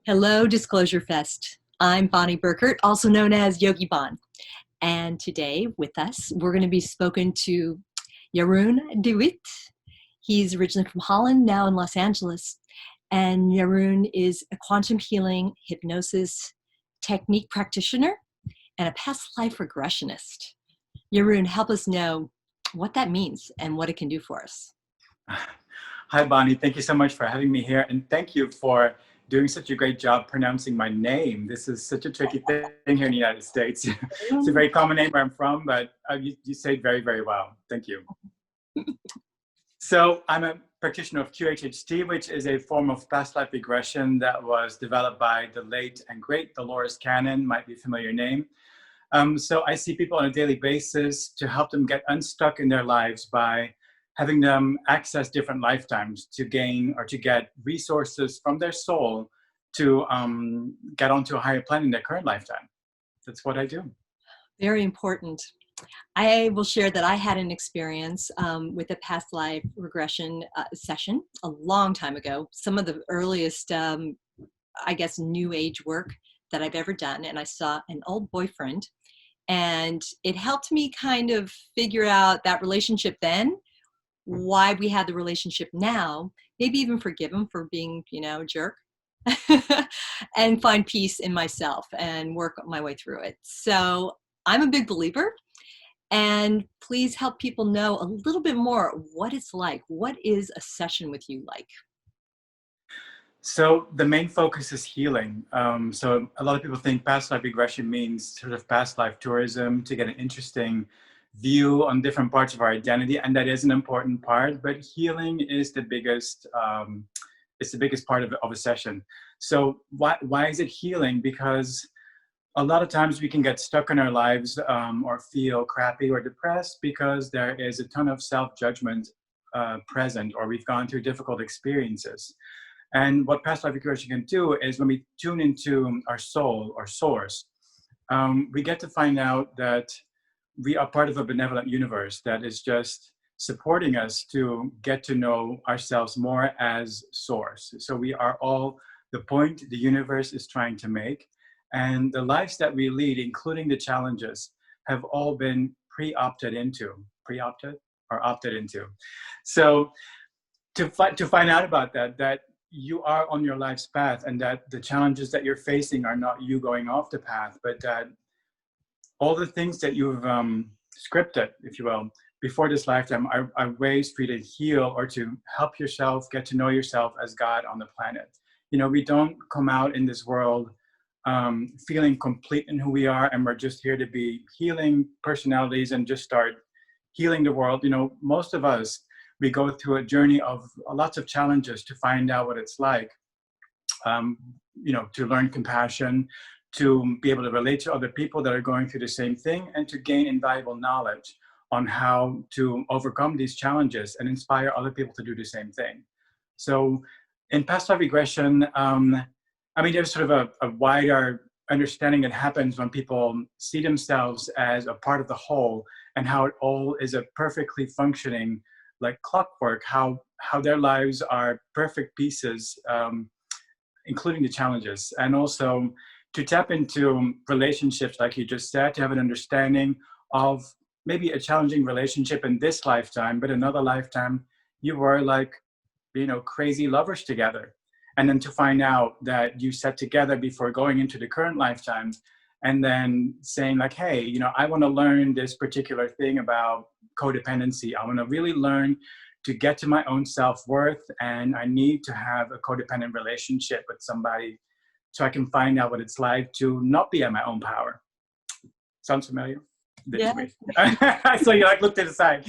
Hello, DisclosureFest. I'm Bonnie Burkert, also known as Yogi Bon. And today with us, we're going to be spoken to Jeroen DeWit. He's originally from Holland, now in Los Angeles. And Jeroen is a quantum healing hypnosis technique practitioner and a past life regressionist. Jeroen, help us know what that means and what it can do for us. Hi, Bonnie. Thank you so much for having me here. And thank you for doing such a great job pronouncing my name. This is such a tricky thing here in the United States. It's a very common name where I'm from, but you say it very, very well. Thank you. So I'm a practitioner of QHHT, which is a form of past life regression that was developed by the late and great Dolores Cannon, might be a familiar name. So I see people on a daily basis to help them get unstuck in their lives by having them access different lifetimes to gain or to get resources from their soul to get onto a higher plane in their current lifetime. That's what I do. Very important. I will share that I had an experience with a past life regression session a long time ago. Some of the earliest, I guess, new age work that I've ever done. And I saw an old boyfriend, and it helped me kind of figure out that relationship then, why we had the relationship now, maybe even forgive him for being, a jerk, and find peace in myself and work my way through it. So I'm a big believer, and please help people know a little bit more what it's like. What is a session with you like? So the main focus is healing. So a lot of people think past life regression means sort of past life tourism to get an interesting view on different parts of our identity, and that is an important part. But healing is the biggest. It's the biggest part of a session. So why is it healing? Because a lot of times we can get stuck in our lives or feel crappy or depressed because there is a ton of self-judgment present, or we've gone through difficult experiences. And what past life regression can do is when we tune into our soul or source, we get to find out that we are part of a benevolent universe that is just supporting us to get to know ourselves more as source. So we are all the point the universe is trying to make. And the lives that we lead, including the challenges, have all been opted into. So to find out about that you are on your life's path, and that the challenges that you're facing are not you going off the path, but that all the things that you've scripted, if you will, before this lifetime are ways for you to heal or to help yourself get to know yourself as God on the planet. We don't come out in this world feeling complete in who we are, and we're just here to be healing personalities and just start healing the world. Most of us, we go through a journey of lots of challenges to find out what it's like, to learn compassion, to be able to relate to other people that are going through the same thing, and to gain invaluable knowledge on how to overcome these challenges and inspire other people to do the same thing. So in past life regression, there's sort of a wider understanding that happens when people see themselves as a part of the whole, and how it all is a perfectly functioning, like clockwork, how their lives are perfect pieces, including the challenges. And also to tap into relationships, like you just said, to have an understanding of maybe a challenging relationship in this lifetime, but another lifetime you were like, crazy lovers together. And then to find out that you sat together before going into the current lifetime, and then saying like, hey, I want to learn this particular thing about codependency. I want to really learn to get to my own self-worth, and I need to have a codependent relationship with somebody so I can find out what it's like to not be at my own power. Sounds familiar? Yeah. So you looked to the side.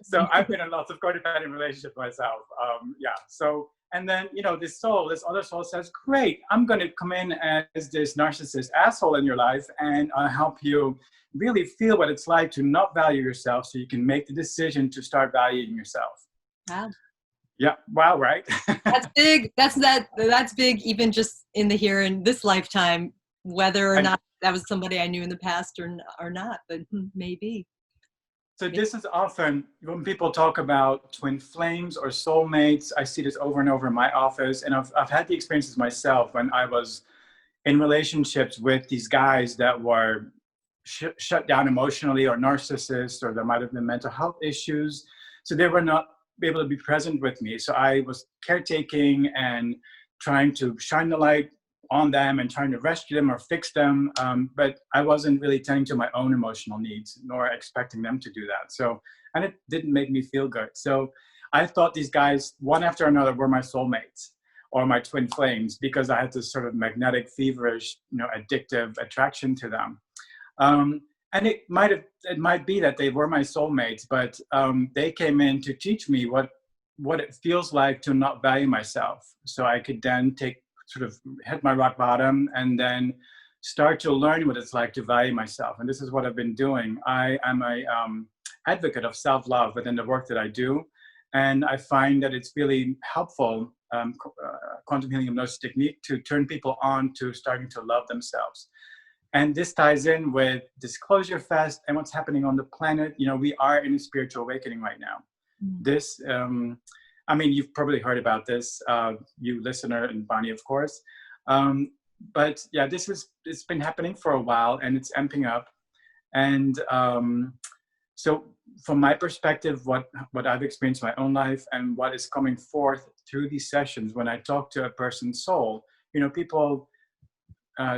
So I've been in lots of codependent relationships myself. So, and then, this other soul says, great, I'm going to come in as this narcissist asshole in your life, and I'll help you really feel what it's like to not value yourself, so you can make the decision to start valuing yourself. Wow. Yeah. Wow. Right. That's big. That's big, even just in this lifetime, whether or not that was somebody I knew in the past or not, but maybe. So this is often when people talk about twin flames or soulmates. I see this over and over in my office, and I've had the experiences myself when I was in relationships with these guys that were shut down emotionally, or narcissists, or there might have been mental health issues. So they were not able to be present with me. So I was caretaking and trying to shine the light on them and trying to rescue them or fix them. But I wasn't really tending to my own emotional needs, nor expecting them to do that. So, and it didn't make me feel good. So I thought these guys, one after another, were my soulmates or my twin flames, because I had this sort of magnetic, feverish, addictive attraction to them. And it might be that they were my soulmates, but they came in to teach me what it feels like to not value myself. So I could then sort of hit my rock bottom and then start to learn what it's like to value myself. And this is what I've been doing. I am a advocate of self-love within the work that I do. And I find that it's really helpful, quantum healing hypnosis technique, to turn people on to starting to love themselves. And this ties in with DisclosureFest and what's happening on the planet. We are in a spiritual awakening right now. This, you've probably heard about this, you listener, and Bonnie, of course. But yeah, it's been happening for a while, and it's amping up. And so from my perspective, what I've experienced in my own life and what is coming forth through these sessions, when I talk to a person's soul, people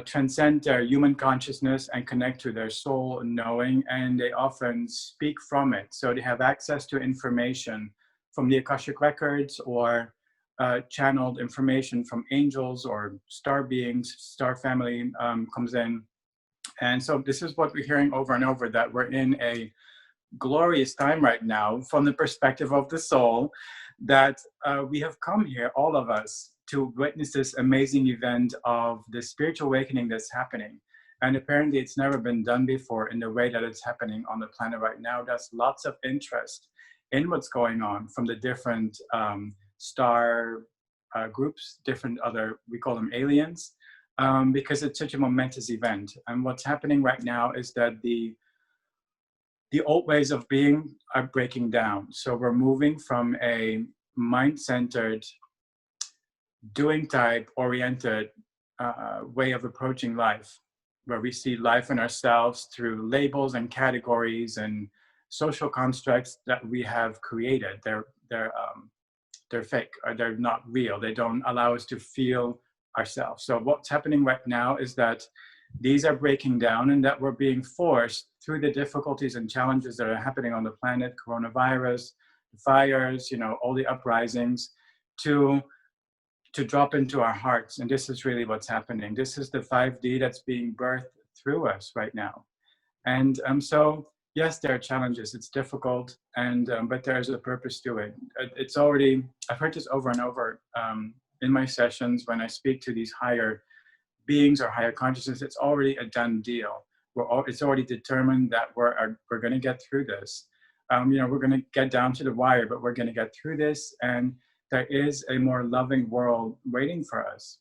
transcend their human consciousness and connect to their soul knowing, and they often speak from it. So they have access to information from the Akashic records, or channeled information from angels or star beings, star family comes in. And so this is what we're hearing over and over, that we're in a glorious time right now from the perspective of the soul, that we have come here, all of us, to witness this amazing event of the spiritual awakening that's happening. And apparently it's never been done before in the way that it's happening on the planet right now. There's lots of interest in what's going on from the different star groups, different other, we call them aliens, because it's such a momentous event. And what's happening right now is that the old ways of being are breaking down. So we're moving from a mind-centered, doing type oriented way of approaching life, where we see life and ourselves through labels and categories and social constructs that we have created. They're fake, or they're not real. They don't allow us to feel ourselves. So what's happening right now is that these are breaking down, and that we're being forced through the difficulties and challenges that are happening on the planet, coronavirus, fires, all the uprisings, to drop into our hearts. And this is really what's happening. This is the 5D that's being birthed through us right now. And so, yes, there are challenges. It's difficult, and but there's a purpose to it. It's already, I've heard this over and over in my sessions when I speak to these higher beings or higher consciousness. It's already a done deal. It's already determined that we're going to get through this. We're going to get down to the wire, but we're going to get through this. And there is a more loving world waiting for us.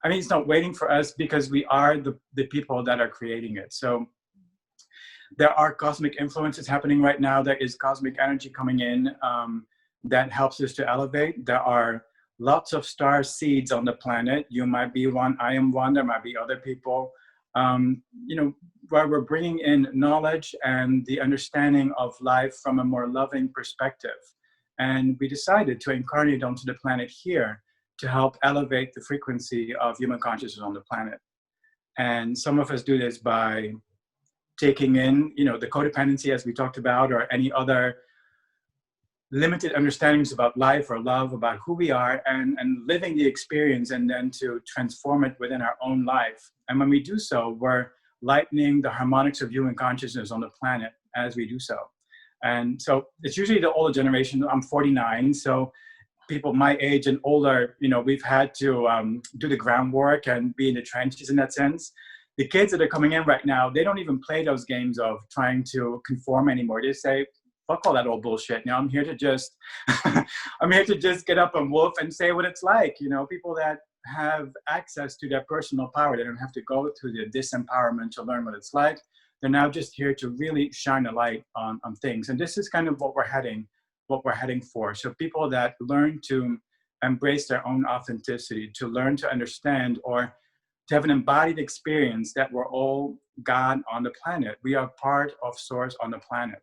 It's not waiting for us because we are the people that are creating it. So there are cosmic influences happening right now. There is cosmic energy coming in that helps us to elevate. There are lots of star seeds on the planet. You might be one, I am one, there might be other people. Where we're bringing in knowledge and the understanding of life from a more loving perspective. And we decided to incarnate onto the planet here to help elevate the frequency of human consciousness on the planet. And some of us do this by taking in, the codependency, as we talked about, or any other limited understandings about life or love, about who we are, and living the experience, and then to transform it within our own life. And when we do so, we're lightening the harmonics of human consciousness on the planet as we do so. And so it's usually the older generation. I'm 49, so people my age and older, we've had to do the groundwork and be in the trenches in that sense. The kids that are coming in right now, they don't even play those games of trying to conform anymore. They say, fuck all that old bullshit. I'm here to just, I'm here to just get up and woof and say what it's like. People that have access to their personal power, they don't have to go through the disempowerment to learn what it's like. They're now just here to really shine a light on things. And this is kind of what we're heading for. So people that learn to embrace their own authenticity, to learn to understand, or to have an embodied experience that we're all God on the planet. We are part of Source on the planet.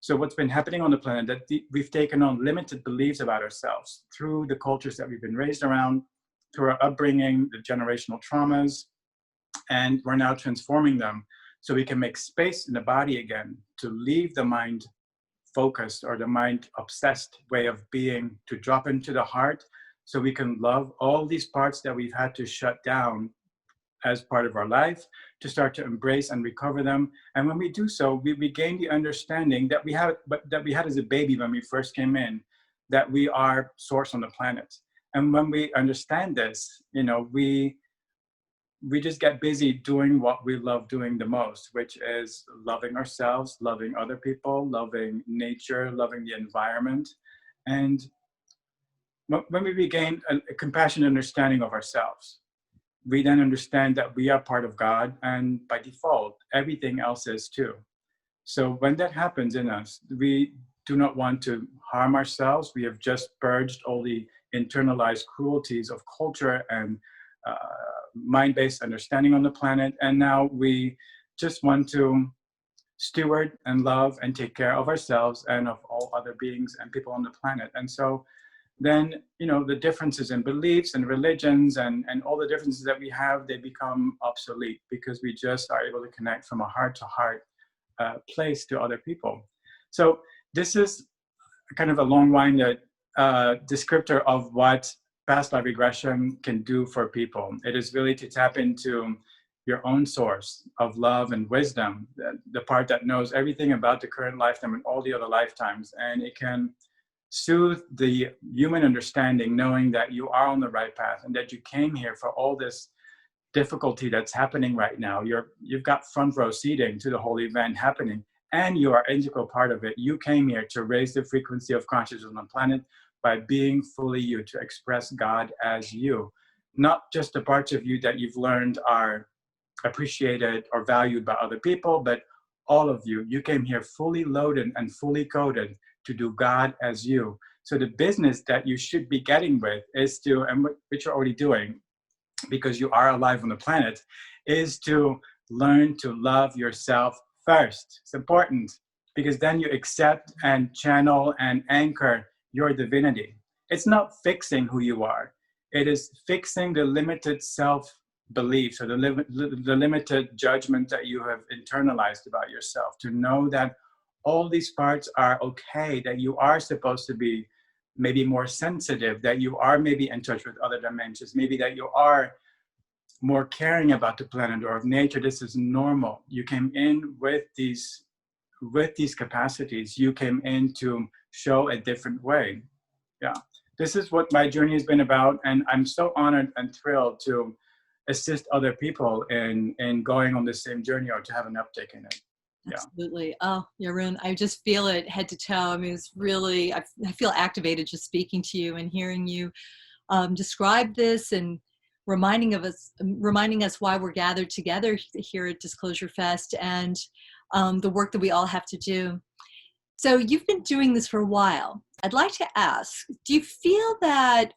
So what's been happening on the planet, that we've taken on limited beliefs about ourselves through the cultures that we've been raised around, through our upbringing, the generational traumas, and we're now transforming them so we can make space in the body again to leave the mind focused or the mind obsessed way of being, to drop into the heart so we can love all these parts that we've had to shut down as part of our life, to start to embrace and recover them. And when we do so, we gain the understanding that we had as a baby when we first came in, that we are Source on the planet. And when we understand this, we just get busy doing what we love doing the most, which is loving ourselves, loving other people, loving nature, loving the environment. And when we regain a compassionate understanding of ourselves, we then understand that we are part of God, and by default, everything else is too. So when that happens in us, we do not want to harm ourselves. We have just purged all the internalized cruelties of culture and mind-based understanding on the planet. And now we just want to steward and love and take care of ourselves and of all other beings and people on the planet. And so then, the differences in beliefs and religions and all the differences that we have, they become obsolete because we just are able to connect from a heart-to-heart place to other people. So this is kind of a long-winded descriptor of what past life regression can do for people. It is really to tap into your own source of love and wisdom, the part that knows everything about the current lifetime and all the other lifetimes. And it can soothe the human understanding, knowing that you are on the right path and that you came here for all this difficulty that's happening right now. You've got front row seating to the whole event happening, and you are an integral part of it. You came here to raise the frequency of consciousness on the planet by being fully you, to express God as you, not just the parts of you that you've learned are appreciated or valued by other people, but all of you. You came here fully loaded and fully coded to do God as you. So the business that you should be getting with is to, and which you're already doing because you are alive on the planet, is to learn to love yourself first. It's important because then you accept and channel and anchor your divinity. It's not fixing who you are. It is fixing the limited self-beliefs or the limited judgment that you have internalized about yourself, to know that all these parts are okay, that you are supposed to be maybe more sensitive, that you are maybe in touch with other dimensions, maybe that you are more caring about the planet or of nature. This is normal. You came in with these capacities. You came in to show a different way. Yeah, this is what my journey has been about, and I'm so honored and thrilled to assist other people in going on the same journey or to have an uptake in it. Yeah. Absolutely. Oh, Jeroen, I just feel it head to toe. I mean, it's really, I feel activated just speaking to you and hearing you describe this and reminding us why we're gathered together here at DisclosureFest and the work that we all have to do. So you've been doing this for a while. I'd like to ask, do you feel that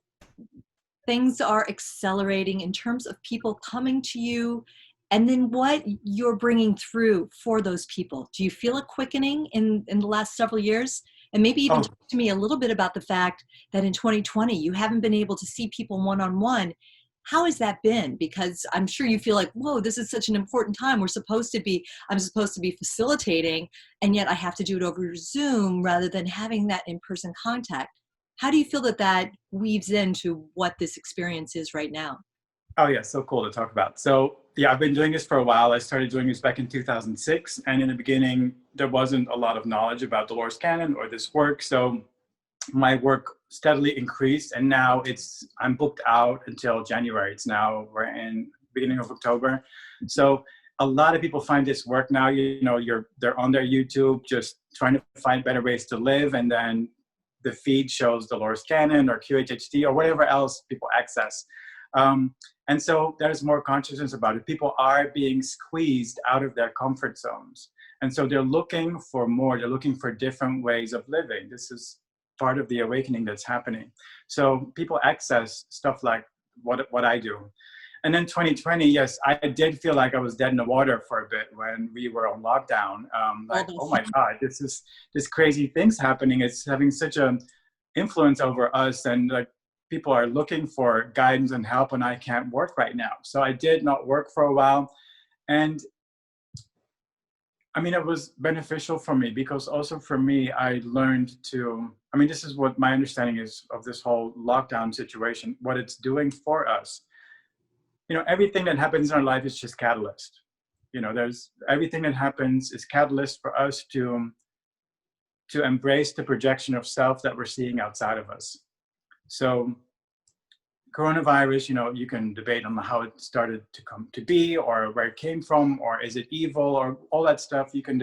things are accelerating in terms of people coming to you and then what you're bringing through for those people? Do you feel a quickening in the last several years? And maybe even talk to me a little bit about the fact that in 2020, you haven't been able to see people one-on-one. How has that been? Because I'm sure you feel like, whoa, this is such an important time. I'm supposed to be facilitating, and yet I have to do it over Zoom rather than having that in-person contact. How do you feel that weaves into what this experience is right now? Oh yeah, so cool to talk about. So yeah, I've been doing this for a while. I started doing this back in 2006. And in the beginning, there wasn't a lot of knowledge about Dolores Cannon or this work. So my work steadily increased, and now I'm booked out until January. We're in beginning of October. So a lot of people find this work now, they're on their YouTube just trying to find better ways to live, and then the feed shows Dolores Cannon or QHHT or whatever else people access. And so there's more consciousness about it. People are being squeezed out of their comfort zones. And so they're looking for more, they're looking for different ways of living. This is part of the awakening that's happening. So people access stuff like what I do. And then 2020, yes, I did feel like I was dead in the water for a bit when we were on lockdown. Like, oh my God, this crazy things happening. It's having such an influence over us, and like people are looking for guidance and help, and I can't work right now. So I did not work for a while. And I mean, it was beneficial for me because also for me, I learned to, I mean, this is what my understanding is of this whole lockdown situation, what it's doing for us. You know, everything that happens in our life is just catalyst. You know, there's everything that happens is catalyst for us to embrace the projection of self that we're seeing outside of us. So coronavirus, you know, you can debate on how it started to come to be or where it came from, or is it evil, or all that stuff. You can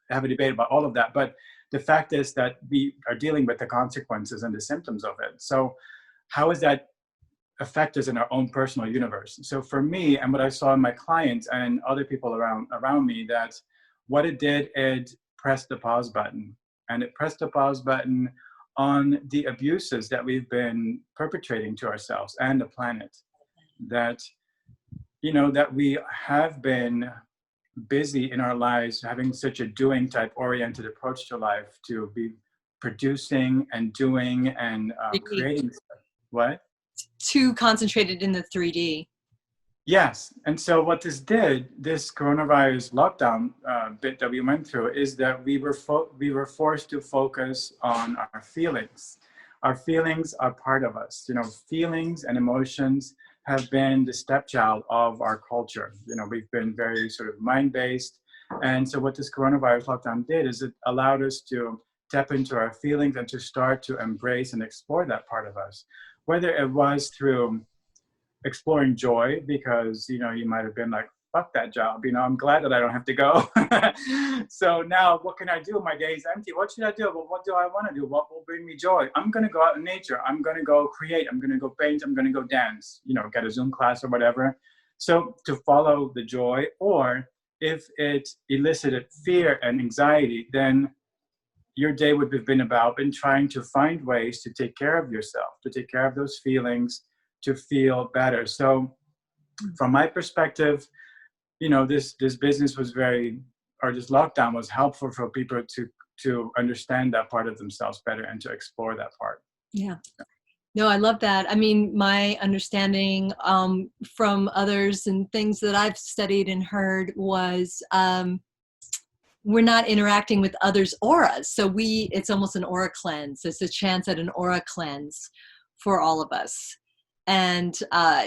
have a debate about all of that. But the fact is that we are dealing with the consequences and the symptoms of it. So how is that affect us in our own personal universe? So for me, and what I saw in my clients and other people around me, that what it did, it pressed the pause button. And it pressed the pause button on the abuses that we've been perpetrating to ourselves and the planet. That, you know, that we have been busy in our lives having such a doing type oriented approach to life, to be producing and doing and creating stuff. What? Too concentrated in the 3D. Yes. And so what this did, this coronavirus lockdown bit that we went through, is that we were forced to focus on our feelings. Our feelings are part of us. You know, feelings and emotions have been the stepchild of our culture. You know, we've been very sort of mind-based. And so what this coronavirus lockdown did is it allowed us to tap into our feelings and to start to embrace and explore that part of us. Whether it was through exploring joy, because, you know, you might have been like, fuck that job, you know, I'm glad that I don't have to go. So now what can I do? My day is empty. What should I do? Well, what do I want to do? What will bring me joy? I'm going to go out in nature. I'm going to go create. I'm going to go paint. I'm going to go dance, you know, get a Zoom class or whatever. So to follow the joy, or if it elicited fear and anxiety, then your day would have been about trying to find ways to take care of yourself, to take care of those feelings, to feel better. So from my perspective, you know, this business was this lockdown was helpful for people to understand that part of themselves better and to explore that part. Yeah. No, I love that. I mean, my understanding from others and things that I've studied and heard was we're not interacting with others' auras. So it's almost an aura cleanse. It's a chance at an aura cleanse for all of us. And,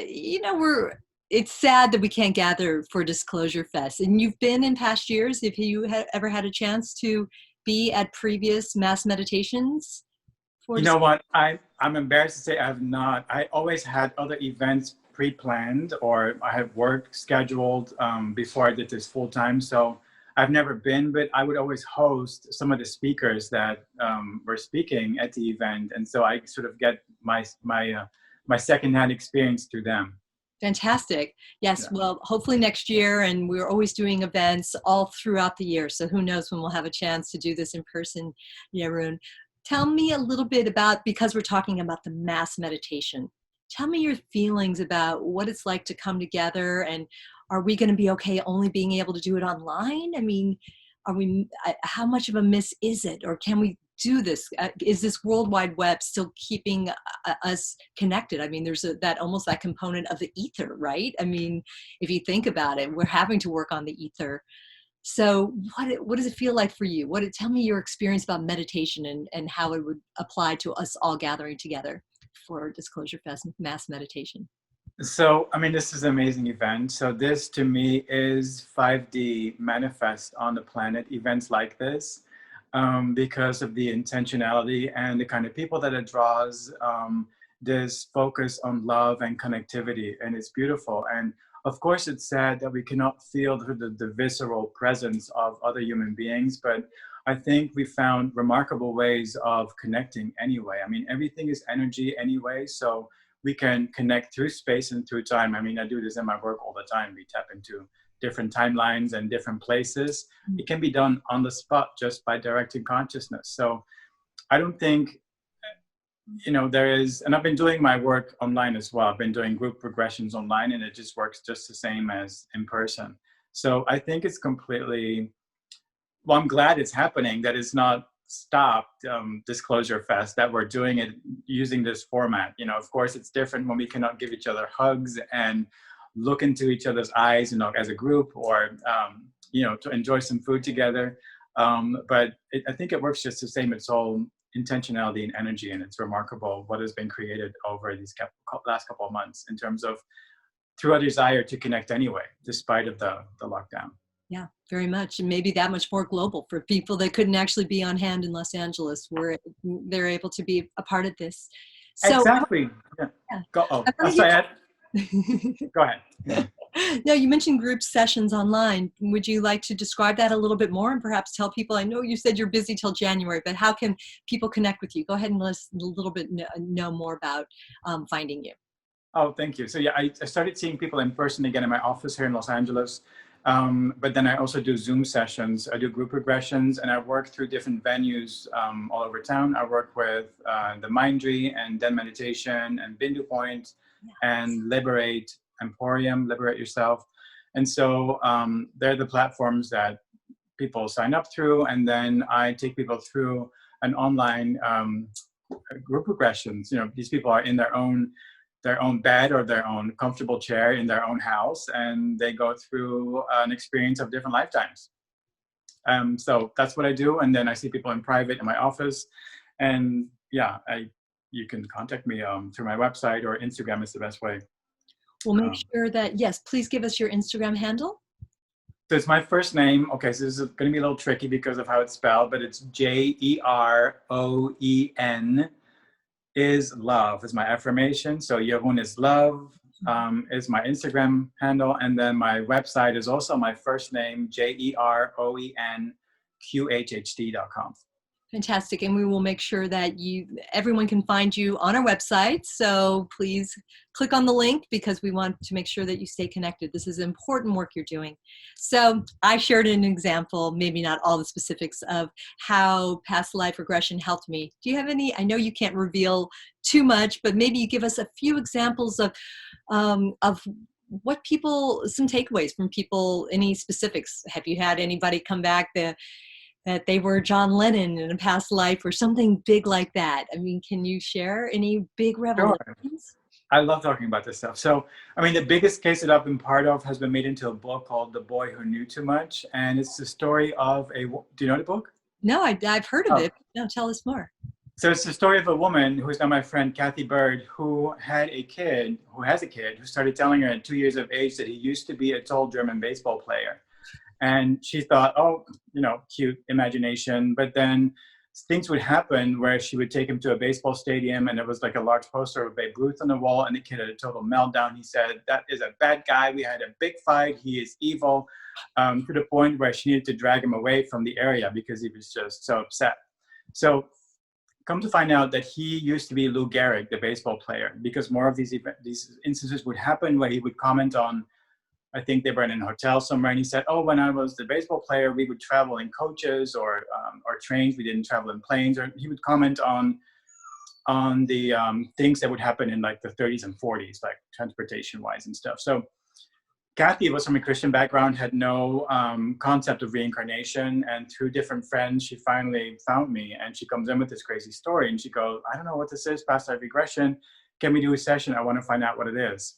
you know, it's sad that we can't gather for DisclosureFest. And you've been in past years, if you ever had a chance to be at previous mass meditations? You know what? I'm embarrassed to say I have not. I always had other events pre-planned, or I had work scheduled before I did this full time. So I've never been, but I would always host some of the speakers that were speaking at the event. And so I sort of get my secondhand experience through them. Fantastic. Yes. Yeah. Well, hopefully next year, and we're always doing events all throughout the year. So who knows when we'll have a chance to do this in person, Jeroen. Tell me a little bit about, because we're talking about the mass meditation, tell me your feelings about what it's like to come together, and are we going to be okay only being able to do it online? I mean, how much of a miss is it, or can we do this? Is this World Wide Web still keeping us connected? I mean, there's almost that component of the ether, right? I mean, if you think about it, we're having to work on the ether. So what does it feel like for you? Tell me your experience about meditation and how it would apply to us all gathering together for DisclosureFest mass meditation. So, I mean, this is an amazing event. So this to me is 5D manifest on the planet, events like this, because of the intentionality and the kind of people that it draws, this focus on love and connectivity, and it's beautiful. And of course, it's sad that we cannot feel the visceral presence of other human beings, but I think we found remarkable ways of connecting anyway. I mean, everything is energy anyway, so we can connect through space and through time. I mean, I do this in my work all the time. We tap into different timelines and different places. It can be done on the spot just by directing consciousness. So I don't think, there is, and I've been doing my work online as well. I've been doing group regressions online, and it just works just the same as in person. So I think it's completely, well, I'm glad it's happening, that it's not stopped, DisclosureFest, that we're doing it using this format. Of course, it's different when we cannot give each other hugs and look into each other's eyes, as a group, or, to enjoy some food together. But I think it works just the same. It's all intentionality and energy, and it's remarkable what has been created over these last couple of months in terms of through a desire to connect anyway, despite of the lockdown. Yeah, very much. And maybe that much more global for people that couldn't actually be on hand in Los Angeles, where they're able to be a part of this. So, exactly. Yeah. Yeah. Go ahead. Yeah. No, you mentioned group sessions online. Would you like to describe that a little bit more and perhaps tell people, I know you said you're busy till January, but how can people connect with you? Go ahead and let us a little bit know more about finding you. Oh, thank you. So yeah, I started seeing people in person again in my office here in Los Angeles. But then I also do Zoom sessions. I do group regressions, and I work through different venues all over town. I work with the Mindry and Den Meditation and Bindu Point and Liberate Emporium, Liberate Yourself. And so they're the platforms that people sign up through. And then I take people through an online group regressions. These people are in their own bed or their own comfortable chair in their own house, and they go through an experience of different lifetimes. So that's what I do. And then I see people in private in my office. And yeah, you can contact me through my website, or Instagram is the best way. We'll make sure that, yes, please give us your Instagram handle. So it's my first name. Okay, so this is going to be a little tricky because of how it's spelled, but it's Jeroen is love is my affirmation. So Jeroen is love is my Instagram handle. And then my website is also my first name, JeroenQHHD.com. Fantastic. And we will make sure that everyone can find you on our website. So please click on the link, because we want to make sure that you stay connected. This is important work you're doing. So I shared an example, maybe not all the specifics, of how past life regression helped me. Do you have any? I know you can't reveal too much, but maybe you give us a few examples of what some takeaways from people, any specifics. Have you had anybody come back that they were John Lennon in a past life or something big like that? I mean, can you share any big revelations? Sure. I love talking about this stuff. So, I mean, the biggest case that I've been part of has been made into a book called The Boy Who Knew Too Much. And it's the story of do you know the book? No, I've heard of it. No, tell us more. So it's the story of a woman who is now my friend, Kathy Bird, who has a kid who started telling her at 2 years of age that he used to be a tall German baseball player. And she thought, oh, cute imagination. But then things would happen where she would take him to a baseball stadium, and there was like a large poster of Babe Ruth on the wall, and the kid had a total meltdown. He said, that is a bad guy. We had a big fight. He is evil, to the point where she needed to drag him away from the area because he was just so upset. So come to find out that he used to be Lou Gehrig, the baseball player, because more of these instances would happen where he would comment on, I think they were in a hotel somewhere, and he said, oh, when I was the baseball player, we would travel in coaches or trains. We didn't travel in planes. Or he would comment on the things that would happen in like the 30s and 40s, like transportation-wise and stuff. So Kathy was from a Christian background, had no concept of reincarnation. And through different friends, she finally found me, and she comes in with this crazy story. And she goes, I don't know what this is, past life regression. Can we do a session? I want to find out what it is.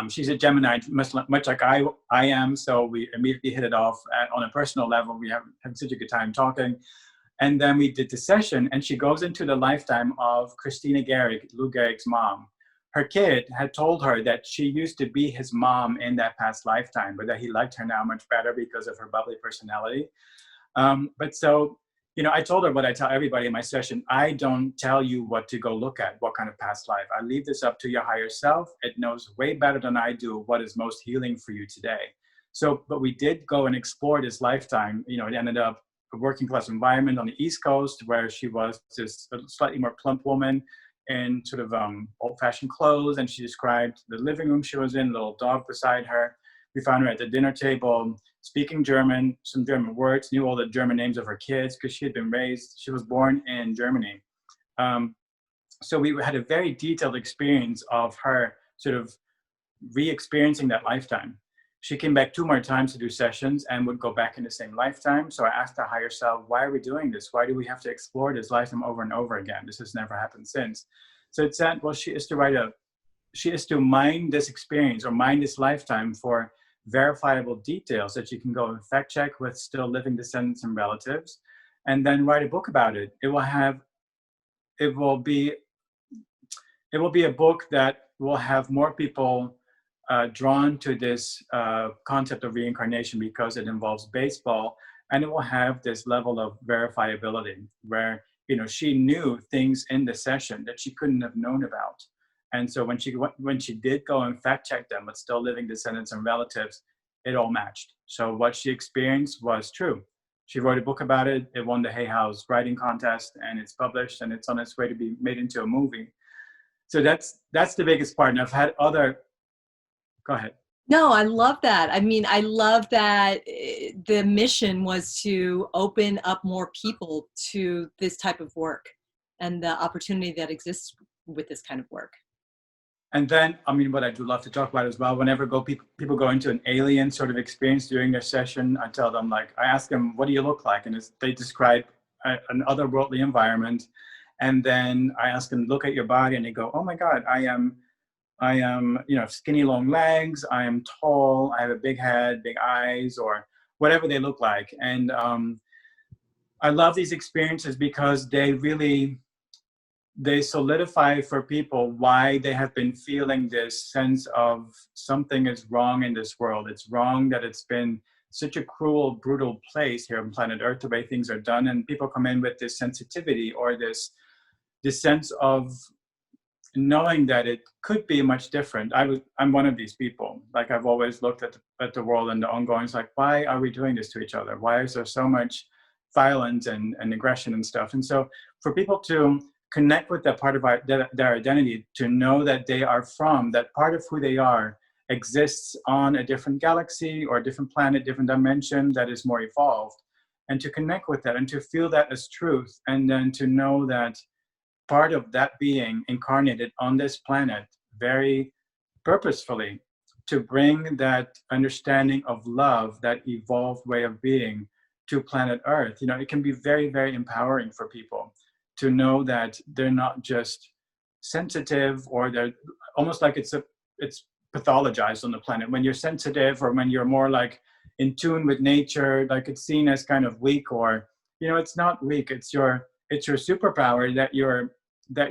She's a Gemini, much like I am, so we immediately hit it off on a personal level. We have such a good time talking. And then we did the session, and she goes into the lifetime of Christina Gehrig, Lou Gehrig's mom. Her kid had told her that she used to be his mom in that past lifetime, but that he liked her now much better because of her bubbly personality. I told her what I tell everybody in my session. I don't tell you what to go look at, what kind of past life. I leave this up to your higher self. It knows way better than I do what is most healing for you today. So, but we did go and explore this lifetime. It ended up a working class environment on the East Coast where she was just a slightly more plump woman. in sort of old-fashioned clothes, and she described the living room she was in, a little dog beside her. We found her at the dinner table, speaking German, some German words, knew all the German names of her kids because she was born in Germany. So we had a very detailed experience of her sort of re-experiencing that lifetime. She came back 2 more times to do sessions and would go back in the same lifetime. So I asked her higher self, why are we doing this? Why do we have to explore this lifetime over and over again? This has never happened since. So it said, well, she is to mine this experience or mine this lifetime for verifiable details that you can go and fact check with still living descendants and relatives, and then write a book about it. It will be a book that will have more people drawn to this concept of reincarnation because it involves baseball, and it will have this level of verifiability where, you know, she knew things in the session that she couldn't have known about. And so when she did go and fact check them with still living descendants and relatives, it all matched. So what she experienced was true. She wrote a book about it. It won the Hay House writing contest, and it's published, and it's on its way to be made into a movie. So that's the biggest part. And I've had other. Go ahead. No, I love that. I mean, I love that the mission was to open up more people to this type of work and the opportunity that exists with this kind of work. And then, I mean, what I do love to talk about as well, whenever people go into an alien sort of experience during their session, I tell them, like, I ask them, what do you look like? And they describe an otherworldly environment. And then I ask them, look at your body, and they go, oh my God, I am, you know, skinny, long legs. I am tall. I have a big head, big eyes, or whatever they look like. And I love these experiences because they solidify for people why they have been feeling this sense of something is wrong in this world. It's wrong that it's been such a cruel, brutal place here on planet Earth, the way things are done. And people come in with this sensitivity or this sense of knowing that it could be much different. I'm one of these people. Like, I've always looked at the world and the ongoings, like, why are we doing this to each other? Why is there so much violence and aggression and stuff? And so for people to connect with that part of their identity, to know that they are from, that part of who they are exists on a different galaxy or a different planet, different dimension that is more evolved, and to connect with that and to feel that as truth, and then to know that part of that being incarnated on this planet very purposefully to bring that understanding of love, that evolved way of being to planet Earth. You know, it can be very, very empowering for people to know that they're not just sensitive, or they're almost like it's pathologized on the planet. When you're sensitive, or when you're more like in tune with nature, like it's seen as kind of weak, or, you know, it's not weak. It's your superpower that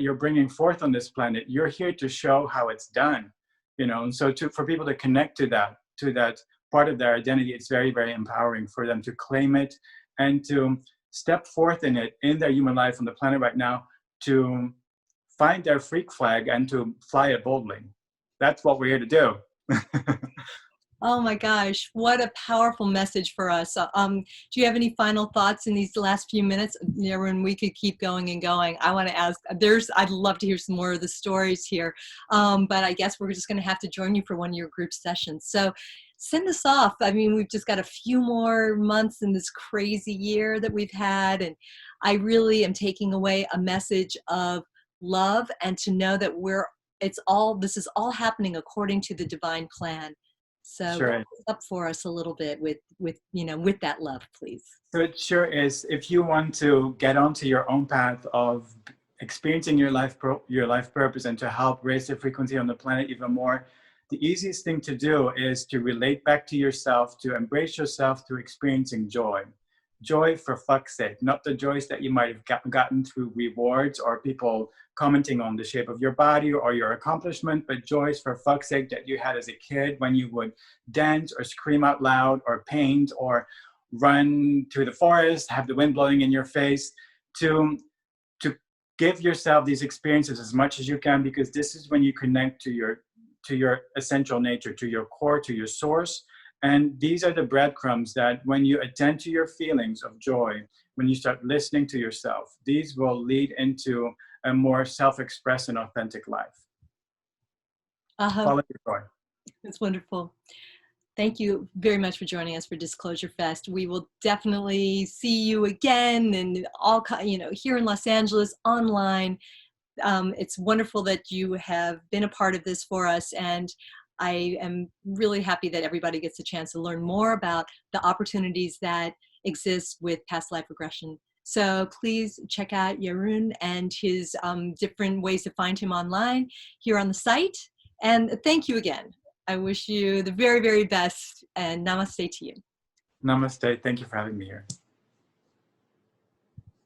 you're bringing forth on this planet. You're here to show how it's done, you know. And so for people to connect to that part of their identity, it's very, very empowering for them to claim it and to step forth in it in their human life on the planet right now, to find their freak flag and to fly it boldly. That's what we're here to do. Oh my gosh, what a powerful message for us. Do you have any final thoughts in these last few minutes? Jeroen, we could keep going and going. I want to ask, I'd love to hear some more of the stories here, but I guess we're just going to have to join you for one of your group sessions. So send us off. I mean, we've just got a few more months in this crazy year that we've had, and I really am taking away a message of love, and to know that this is all happening according to the divine plan. So Sure. wrap this up for us a little bit with that love, please. So it sure is. If you want to get onto your own path of experiencing your life purpose, and to help raise the frequency on the planet even more, the easiest thing to do is to relate back to yourself, to embrace yourself through experiencing joy. Joy, for fuck's sake, not the joys that you might have gotten through rewards or people commenting on the shape of your body or your accomplishment, but joys, for fuck's sake, that you had as a kid when you would dance or scream out loud or paint or run through the forest, have the wind blowing in your face, to give yourself these experiences as much as you can, because this is when you connect to your essential nature, to your core, to your source. And these are the breadcrumbs that when you attend to your feelings of joy, when you start listening to yourself, these will lead into a more self-expressed and authentic life. Follow your joy. That's wonderful. Thank you very much for joining us for Disclosure Fest. We will definitely see you again, and all, here in Los Angeles, online. It's wonderful that you have been a part of this for us, and I am really happy that everybody gets a chance to learn more about the opportunities that exist with past life regression. So please check out Jeroen and his different ways to find him online here on the site. And thank you again. I wish you the very, very best, and namaste to you. Namaste. Thank you for having me here.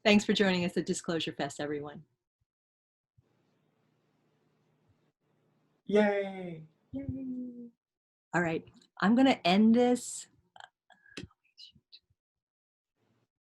Thanks for joining us at Disclosure Fest, everyone. Yay! All right, I'm going to end this